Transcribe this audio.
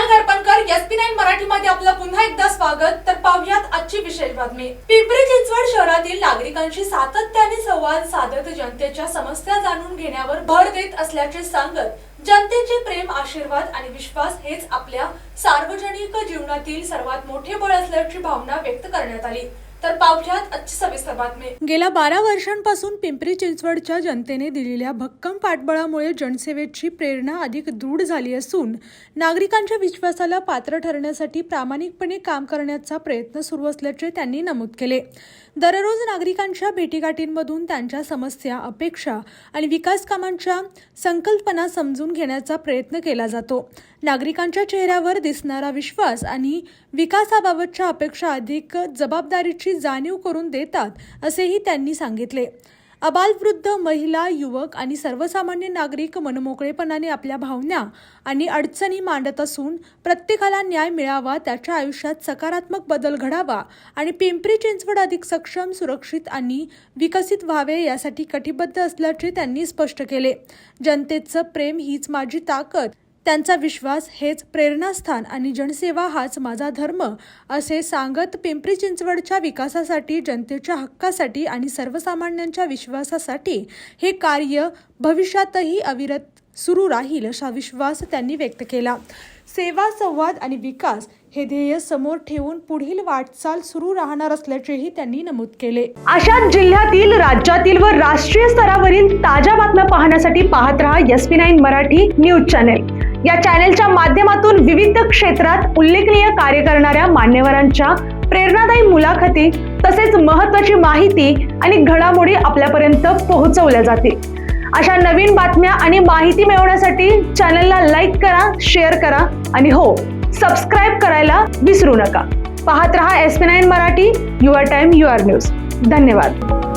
Kunal Gharpankar SP9 मराठीमध्ये आपलं पुन्हा एकदा स्वागत। तर पाहूयात आजची विशेष बातमी। पिंपरी चिंचवड शहरातील नागरिकांशी सातत्याने संवाद साधत जनतेच्या समस्या जाणून घेण्यावर भर देत असल्याचे सांगत जनतेचे प्रेम, आशीर्वाद आणि विश्वास हेच आपल्या सार्वजनिक जीवनातील सर्वात मोठे बळ असल्याची भावना व्यक्त करण्यात आली। तर पाहूयात आजची सविस्तर बातमी। गेल्या 12 वर्षांपासून पिंपरी चिंचवडच्या जनतेने दिलेल्या भक्कम पाठबळामुळे जनसेवेची प्रेरणा अधिक दृढ झाली असून नागरिकांच्या विश्वासाला पात्र ठरण्यासाठी प्रामाणिकपणे काम करण्याचा प्रयत्न सुरू असल्याचे त्यांनी नमूद केले। दररोज नागरिकांच्या भेटीगाठींमधून त्यांच्या समस्या, अपेक्षा आणि विकास कामांच्या संकल्पना समजून घेण्याचा प्रयत्न केला जातो। नागरिकांच्या चेहऱ्यावर दिसणारा विश्वास आणि विकासाबाबतच्या अपेक्षा अधिक जबाबदारीची जाणीव करून देतात असेही त्यांनी सांगितले। अबालवृद्ध, महिला, युवक आणि सर्वसामान्य नागरिक मनमोकळेपणाने आपल्या भावना आणि अडचणी मांडत असून प्रत्येकाला न्याय मिळावा, त्याच्या आयुष्यात सकारात्मक बदल घडावा आणि पिंपरी चिंचवड अधिक सक्षम, सुरक्षित आणि विकसित व्हावे यासाठी कटिबद्ध असल्याचे त्यांनी स्पष्ट केले। जनतेचं प्रेम हीच माझी ताकद, त्यांचा विश्वास हेच प्रेरणास्थान आणि जनसेवा हाच माझा धर्म असे सांगत पिंपरी चिंचवडच्या विकासासाठी, जनतेच्या हक्कासाठी आणि सर्वसामान्यांच्या विश्वासासाठी हे कार्य भविष्यातही अविरत सुरू राहील असा विश्वास त्यांनी व्यक्त केला। सेवा, संवाद आणि विकास हे ध्येय समोर ठेवून पुढील वाटचाल सुरू राहणार असल्याचेही त्यांनी नमूद केले। अशाच जिल्ह्यातील, राज्यातील व राष्ट्रीय स्तरावरील ताज्या बातम्या पाहण्यासाठी पाहत रहा SP9 मराठी न्यूज चॅनेल। या चॅनेलच्या माध्यमातून विविध क्षेत्रात उल्लेखनीय कार्य करणाऱ्या मान्यवरांच्या प्रेरणादायी मुलाखती तसेच महत्त्वाची माहिती आणि घडामोडी आपल्यापर्यंत पोहोचवल्या जातील। अशा नवीन बातम्या आणि माहिती मिळवण्यासाठी चॅनलला लाईक करा, शेअर करा आणि हो, सबस्क्राईब करायला विसरू नका। पाहत रहा SP9 Marathi, your time your news. धन्यवाद।